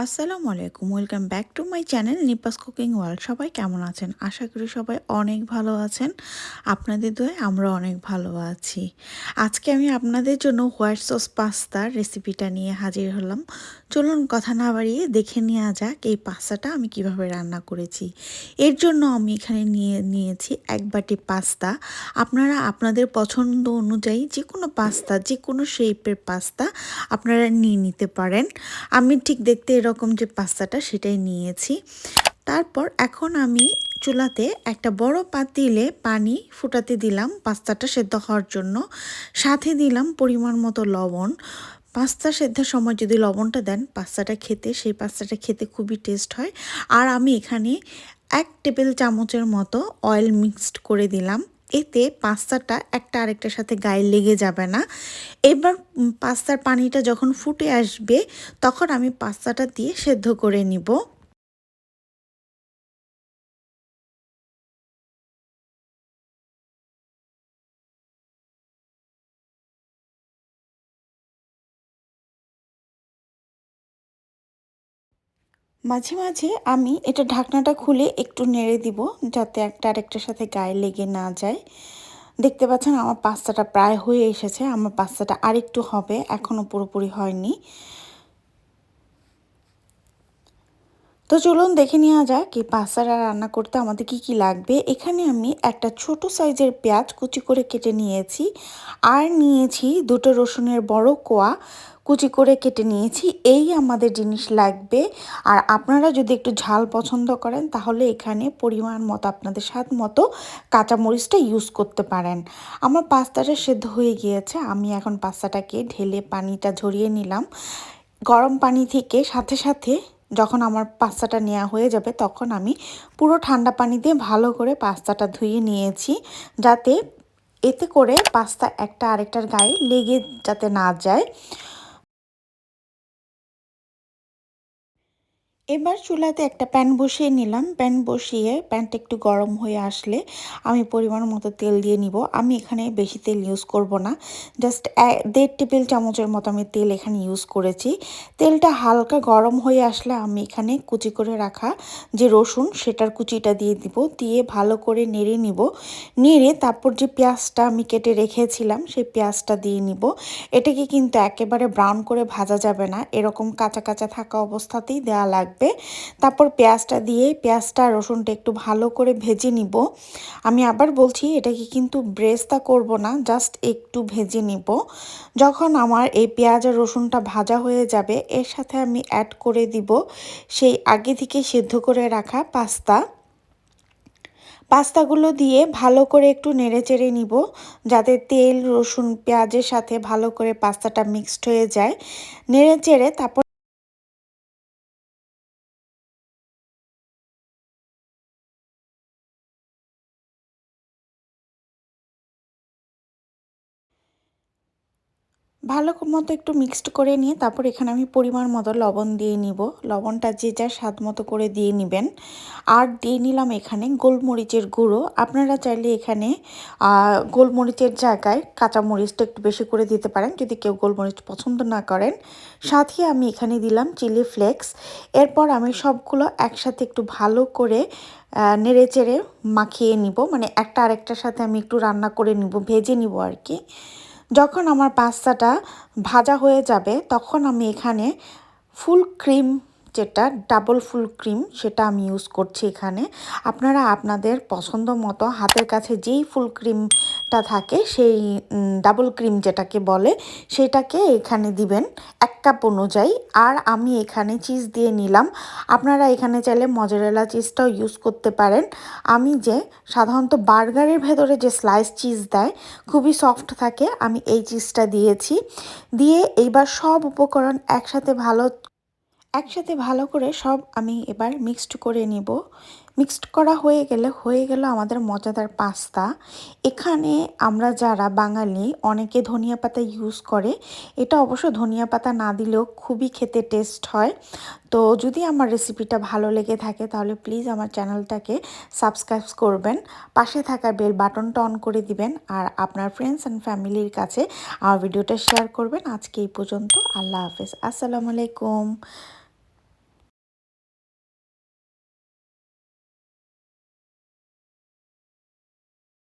আসসালামু আলাইকুম, welcome back to my channel নিপাস cooking world. সবাই কেমন আছেন? আশা করি সবাই অনেক ভালো আছেন। আপনাদের দোয়ায় আমরা অনেক ভালো আছি। আজকে আমি আপনাদের জন্য হোয়াইট সস পাস্তার রেসিপিটা নিয়ে হাজির হলাম। চলুন কথা না বাড়িয়ে দেখে নেওয়া যাক এই পাস্তাটা আমি কিভাবে রান্না করেছি। এর জন্য আমি এখানে নিয়েছি এক বাটি পাস্তা। আপনারা আপনাদের পছন্দ অনুযায়ী যে কোনো পাস্তা, যে কোনো শেপের পাস্তা আপনারা নিয়ে নিতে পারেন। আমি ঠিক দেখতে এরকম যে পাস্তাটা সেটাই নিয়েছি। তারপর এখন আমি চুলাতে একটা বড় পাতিলে পানি ফুটাতে দিলাম পাস্তাটা সেদ্ধ হওয়ার জন্য। সাথে দিলাম পরিমাণ মতো লবণ। পাস্তা সেদ্ধের সময় যদি লবণটা দেন সেই পাস্তাটা খেতে খুবই টেস্ট হয়। আর আমি এখানে 1 টেবিল চামচের মতো অয়েল মিক্সড করে দিলাম। এতে পাস্তাটা একটা আরেকটার সাথে গায়ে লেগে যাবে না। এবার পাস্তার পানিটা যখন ফুটে আসবে তখন আমি পাস্তাটা দিয়ে সেদ্ধ করে নিব। মাঝে মাঝে আমি এটা ঢাকনাটা খুলে একটু নেড়ে দিব যাতে একটা আরেকটার সাথে গায়ে লেগে না যায়। দেখতে পাচ্ছেন আমার পাস্তাটা প্রায় হয়ে এসেছে। আমার পাস্তাটা আরেকটু হবে, এখনও পুরোপুরি হয়নি। তো চলুন দেখে নেওয়া যাক এই পাস্তাটা রান্না করতে আমাদের কি কি লাগবে। এখানে আমি একটা ছোট সাইজের পেঁয়াজ কুচি করে কেটে নিয়েছি, আর নিয়েছি দুটো রসুনের বড় কোয়া কুচি করে কেটে নিয়েছি। এই আমাদের জিনিস লাগবে। আর আপনারা যদি একটু ঝাল পছন্দ করেন তাহলে এখানে পরিমাণ মতো আপনাদের স্বাদ মতো কাঁচামরিচটা ইউজ করতে পারেন। আমার পাস্তাটা সেদ্ধ হয়ে গিয়েছে। আমি এখন পাস্তাটাকে ঢেলে পানিটা ঝরিয়ে নিলাম। গরম পানি থেকে সাথে সাথে যখন আমার পাস্তাটা নেওয়া হয়ে যাবে তখন আমি পুরো ঠান্ডা পানি দিয়ে ভালো করে পাস্তাটা ধুয়ে নিয়েছি, যাতে এতে করে পাস্তা একটা আরেকটার গায়ে লেগে যাতে না যায়। এবার চুলাতে একটা প্যান বসিয়ে নিলাম। প্যান বসিয়ে প্যানটা একটু গরম হয়ে আসলে আমি পরিমাণ মতো তেল দিয়ে নিব। আমি এখানে বেশি তেল ইউজ করব না, জাস্ট 1.5 টেবিল চামচের মতো আমি তেল এখানে ইউজ করেছি। তেলটা হালকা গরম হয়ে আসলে আমি এখানে কুচি করে রাখা যে রসুন সেটার কুচিটা দিয়ে দিব, দিয়ে ভালো করে নেড়ে নিব। নেড়ে তারপর যে পেঁয়াজটা আমি কেটে রেখেছিলাম সেই পেঁয়াজটা দিয়ে নিব। এটাকে কিন্তু একেবারে ব্রাউন করে ভাজা যাবে না, এরকম কাঁচা কাঁচা থাকা অবস্থাতেই দেওয়া লাগবে। তারপর পেঁয়াজটা দিয়ে পেঁয়াজটা রসুনটা একটু ভালো করে ভেজে নিব। আমি আবার বলছি এটাকে কিন্তু ব্রেস্তা করব না, জাস্ট একটু ভেজে নিব। যখন আমার এই পেঁয়াজ আর রসুনটা ভাজা হয়ে যাবে এর সাথে আমি অ্যাড করে দিব সেই আগে থেকে সেদ্ধ করে রাখা পাস্তাগুলো দিয়ে ভালো করে একটু নেড়েচেড়ে নিব, যাতে তেল রসুন পেঁয়াজের সাথে ভালো করে পাস্তাটা মিক্সড হয়ে যায়। নেড়েচেড়ে তারপর ভালো মতো একটু মিক্সড করে নিয়ে তারপর এখানে আমি পরিমাণ মতো লবণ দিয়ে নিব। লবণটা যে যার স্বাদ মতো করে দিয়ে নেবেন। আর দিয়ে নিলাম এখানে গোলমরিচের গুঁড়ো। আপনারা চাইলে এখানে গোলমরিচের জায়গায় কাঁচামরিচটা একটু বেশি করে দিতে পারেন যদি কেউ গোলমরিচ পছন্দ না করেন। সাথে আমি এখানে দিলাম চিলি ফ্লেক্স। এরপর আমি সবগুলো একসাথে একটু ভালো করে নেড়েচেড়ে মাখিয়ে নিব, মানে একটা আরেকটার সাথে আমি একটু রান্না করে নিব, ভেজে নিব আর কি। যখন আমার পাস্তাটা ভাজা হয়ে যাবে তখন আমি এখানে ফুল ক্রিম, যেটা ডাবল ফুল ক্রিম, সেটা আমি ইউজ করছি এখানে। আপনারা আপনাদের পছন্দ মতো হাতের কাছে যেই ফুল ক্রিমটা থাকে সেই ডাবল ক্রিম যেটাকে বলে সেটাকে এখানে দিবেন 1 কাপ অনুযায়ী। আর আমি এখানে চিজ দিয়ে নিলাম। আপনারা এখানে চাইলে মজারেলা চিজটাও ইউজ করতে পারেন। আমি যে সাধারণত বার্গারের ভেতরে যে স্লাইস চিজ দেয় খুবই সফট থাকে, আমি এই চিজটা দিয়েছি। দিয়ে এইবার সব উপকরণ একসাথে ভালো করে সব আমি এবার মিক্সড করে নিব। মিক্সড করা হয়ে গেল আমাদের মজাদার পাস্তা। এখানে আমরা যারা বাঙালি অনেকে ধনিয়া পাতা ইউজ করে, এটা অবশ্য ধনিয়া পাতা না দিলেও খুবই খেতে টেস্ট হয়। তো যদি আমার রেসিপিটা ভালো লেগে থাকে তাহলে প্লিজ আমার চ্যানেলটাকে সাবস্ক্রাইব করবেন, পাশে থাকা বেল বাটনটা অন করে দিবেন, আর আপনার ফ্রেন্ডস অ্যান্ড ফ্যামিলির কাছে আমার ভিডিওটা শেয়ার করবেন। আজকে এই পর্যন্ত। আল্লাহ হাফেজ, আসসালামু আলাইকুম।